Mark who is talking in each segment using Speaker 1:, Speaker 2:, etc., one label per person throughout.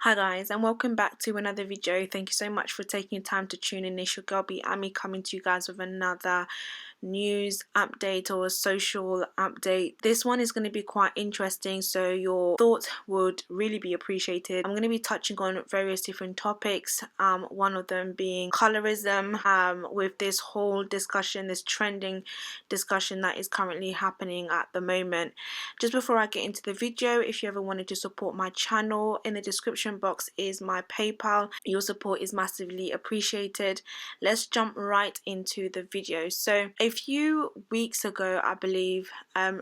Speaker 1: Hi guys, and welcome back to another video. Thank you so much for taking time to tune in. It's your girl Ami coming to you guys with another news update or a social update. This one is going to be quite interesting, so your thoughts would really be appreciated. I'm going to be touching on various different topics, one of them being colorism, with this whole discussion, this trending discussion that is currently happening at the moment. Just before I get into the video, if you ever wanted to support my channel, in the description box is my PayPal. Your support is massively appreciated. Let's jump right into the video. So a few weeks ago, I believe,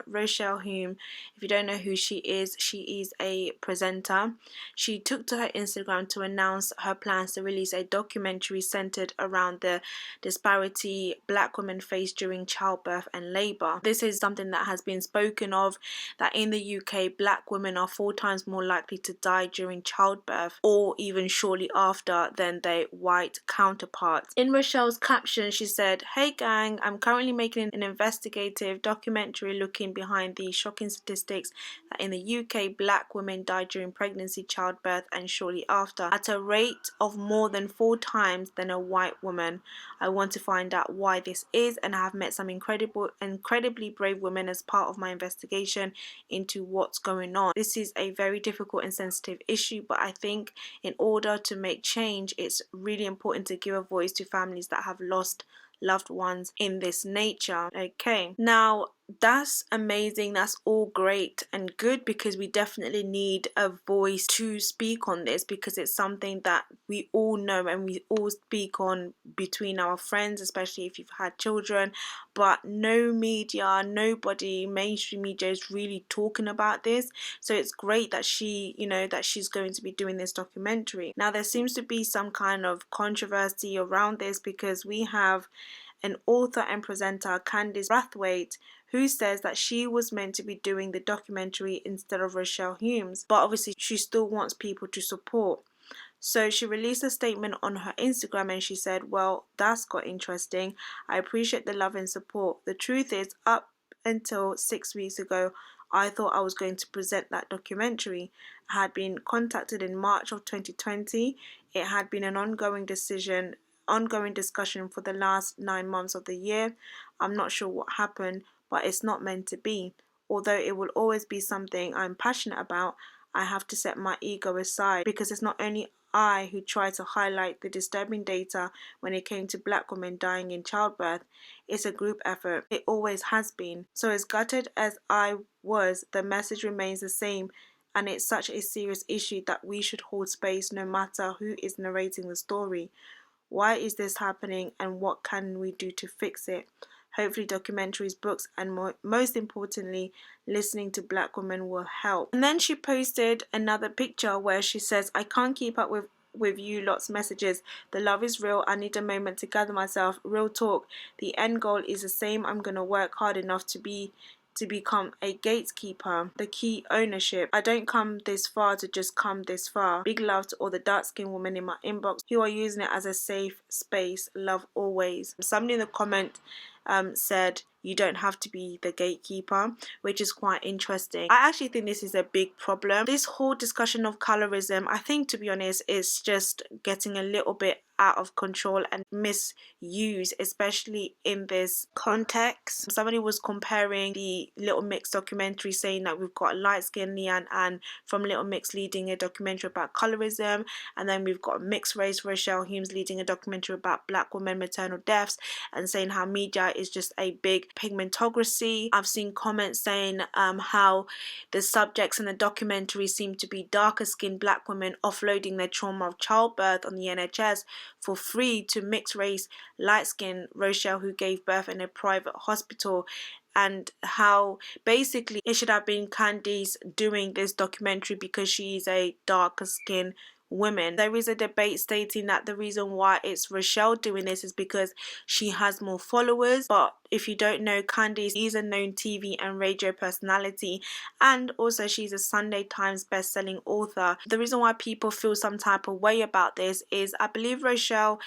Speaker 1: Rochelle, whom, if you don't know who she is a presenter. She took to her Instagram to announce her plans to release a documentary centered around the disparity Black women face during childbirth and labour. This is something that has been spoken of, that in the UK, Black women are 4 times more likely to die during childbirth or even shortly after than their white counterparts. In Rochelle's caption, she said, "Hey gang, I'm currently making an investigative documentary looking behind the shocking statistics that in the UK, Black women die during pregnancy, childbirth and shortly after at a rate of more than 4 times than a white woman. I want to find out why this is, and I have met some incredibly brave women as part of my investigation into what's going on. This is a very difficult and sensitive issue, but I think in order to make change, it's really important to give a voice to families that have lost loved ones in this nature." Okay, now that's amazing, that's all great and good, because we definitely need a voice to speak on this, because it's something that we all know and we all speak on between our friends, especially if you've had children, but no media, nobody, mainstream media is really talking about this. So it's great that that she's going to be doing this documentary. Now there seems to be some kind of controversy around this, because we have an author and presenter, Candice Brathwaite, who says that she was meant to be doing the documentary instead of Rochelle Humes, but obviously she still wants people to support. So she released a statement on her Instagram and she said, "Well, that's got interesting. I appreciate the love and support. The truth is, up until 6 weeks ago, I thought I was going to present that documentary. I had been contacted in March of 2020. It had been an ongoing discussion for the last 9 months of the year. I'm not sure what happened, but it's not meant to be. Although it will always be something I'm passionate about, I have to set my ego aside, because it's not only I who try to highlight the disturbing data when it came to Black women dying in childbirth. It's a group effort. It always has been. So as gutted as I was, the message remains the same, and it's such a serious issue that we should hold space no matter who is narrating the story. Why is this happening, and what can we do to fix it? Hopefully documentaries, books, and most importantly, listening to Black women will help." And then she posted another picture where she says, "I can't keep up with you lot's messages. The love is real. I need a moment to gather myself. Real talk. The end goal is the same. I'm gonna work hard enough to become a gatekeeper. The key, ownership. I don't come this far to just come this far. Big love to all the dark-skinned women in my inbox who are using it as a safe space. Love always." Somebody in the comment said, "You don't have to be the gatekeeper," which is quite interesting. I actually think this is a big problem. This whole discussion of colorism, I think, to be honest, is just getting a little bit out of control and misused, especially in this context. Somebody was comparing the Little Mix documentary, saying that we've got light-skinned Leanne Ann from Little Mix leading a documentary about colorism, and then we've got mixed race Rochelle Humes leading a documentary about Black women maternal deaths, and saying how media is just a big pigmentocracy. I've seen comments saying how the subjects in the documentary seem to be darker skinned Black women offloading their trauma of childbirth on the NHS for free to mixed race light skinned Rochelle, who gave birth in a private hospital, and how basically it should have been Candice doing this documentary because she's a darker skinned women. There is a debate stating that the reason why it's Rochelle doing this is because she has more followers, but if you don't know, Candice is a known TV and radio personality, and also she's a Sunday Times best-selling author. The reason why people feel some type of way about this is, I believe Rochelle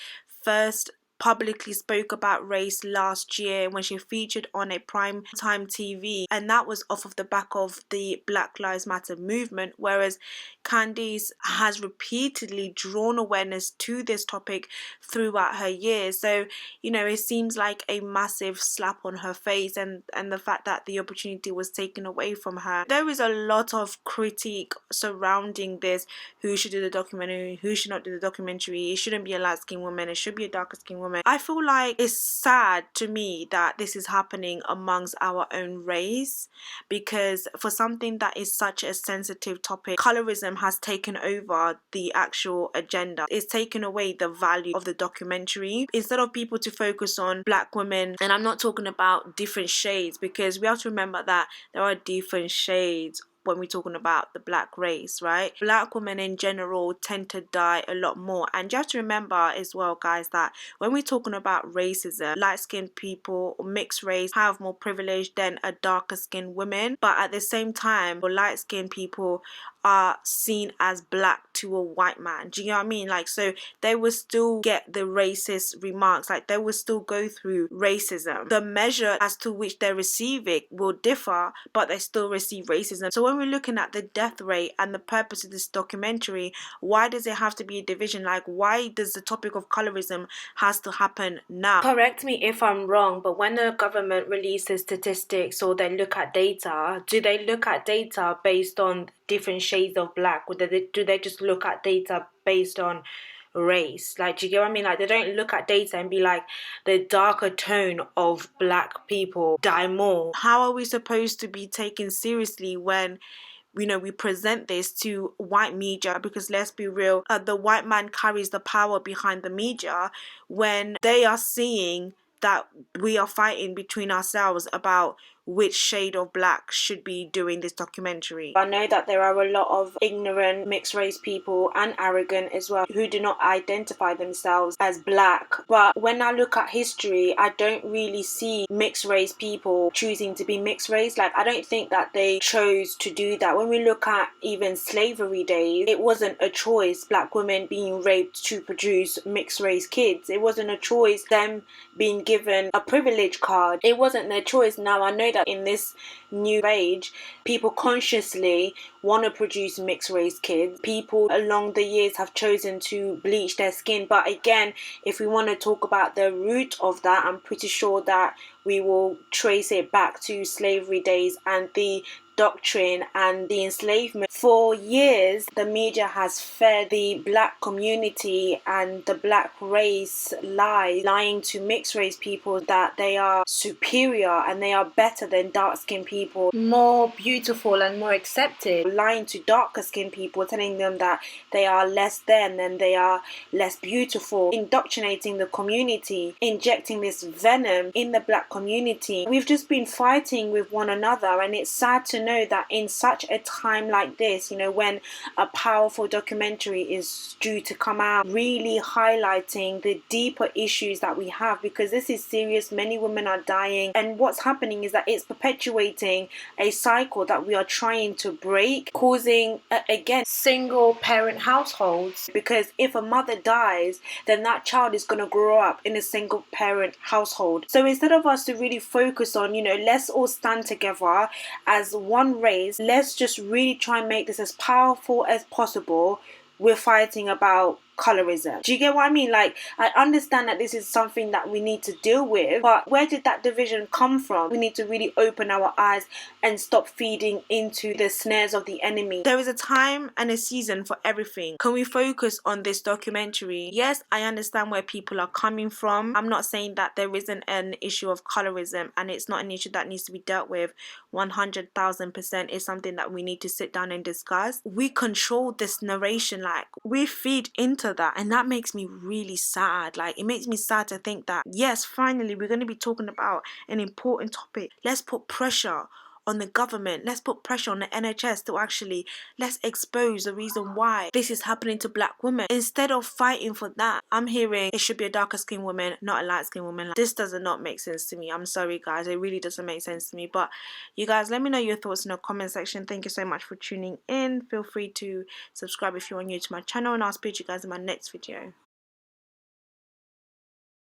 Speaker 1: first publicly spoke about race last year when she featured on a prime time TV, and that was off of the back of the Black Lives Matter movement, whereas Candice has repeatedly drawn awareness to this topic throughout her years. So, you know, it seems like a massive slap on her face, and the fact that the opportunity was taken away from her. There is a lot of critique surrounding this. Who should do the documentary? Who should not do the documentary? It shouldn't be a light-skinned woman. It should be a darker-skinned woman. I feel like it's sad to me that this is happening amongst our own race, because for something that is such a sensitive topic, colorism has taken over the actual agenda. It's taken away the value of the documentary. Instead of people to focus on black women, and I'm not talking about different shades, because we have to remember that there are different shades when we're talking about the black race, right? Black women in general tend to die a lot more. And you have to remember as well, guys, that when we're talking about racism, light-skinned people or mixed race have more privilege than a darker skinned women, but at the same time, light-skinned people are seen as black to a white man. Do you know what I mean? Like, so they will still get the racist remarks, like they will still go through racism. The measure as to which they receive it will differ, but they still receive racism. So when we're looking at the death rate and the purpose of this documentary, why does it have to be a division? Like, why does the topic of colorism has to happen now? Correct me if I'm wrong, but when the government releases statistics or they look at data, do they look at data based on different shades of black, or do they just look at data based on race? Like, do you get what I mean? Like, they don't look at data and be like, the darker tone of black people die more. How are we supposed to be taken seriously when, you know, we present this to white media? Because let's be real, the white man carries the power behind the media when they are seeing that we are fighting between ourselves about which shade of black should be doing this documentary. I know that there are a lot of ignorant mixed race people, and arrogant as well, who do not identify themselves as black. But when I look at history, I don't really see mixed race people choosing to be mixed race. Like, I don't think that they chose to do that. When we look at even slavery days, it wasn't a choice, black women being raped to produce mixed race kids. It wasn't a choice, them being given a privilege card. It wasn't their choice. Now, I know that in this new age, people consciously want to produce mixed race kids. People along the years have chosen to bleach their skin, but again, if we want to talk about the root of that, I'm pretty sure that we will trace it back to slavery days and the doctrine and the enslavement. For years, the media has fed the black community and the black race lying to mixed race people that they are superior and they are better than dark skinned people, more beautiful and more accepted. Lying to darker skinned people, telling them that they are less than and they are less beautiful. Indoctrinating the community, injecting this venom in the black community. We've just been fighting with one another, and it's sad to know that in such a time like this, you know, when a powerful documentary is due to come out, really highlighting the deeper issues that we have, because this is serious. Many women are dying, and what's happening is that it's perpetuating a cycle that we are trying to break, causing again single parent households, because if a mother dies, then that child is going to grow up in a single parent household. So instead of us to really focus on, you know, let's all stand together as one race, let's just really try and make this as powerful as possible. We're fighting about colorism. Do you get what I mean? Like, I understand that this is something that we need to deal with, but where did that division come from? We need to really open our eyes and stop feeding into the snares of the enemy. There is a time and a season for everything. Can we focus on this documentary? Yes, I understand where people are coming from. I'm not saying that there isn't an issue of colorism and it's not an issue that needs to be dealt with. 100,000% is something that we need to sit down and discuss. We control this narration, like we feed into that, and that makes me really sad. Like, it makes me sad to think that yes, finally we're going to be talking about an important topic. Let's put pressure on the government, let's put pressure on the NHS to actually, let's expose the reason why this is happening to black women. Instead of fighting for that, I'm hearing it should be a darker skinned woman, not a light skinned woman. Like, this does not make sense to me. I'm sorry guys, it really doesn't make sense to me. But you guys, let me know your thoughts in the comment section. Thank you so much for tuning in. Feel free to subscribe if you are new to my channel, and I'll speak to you guys in my next video.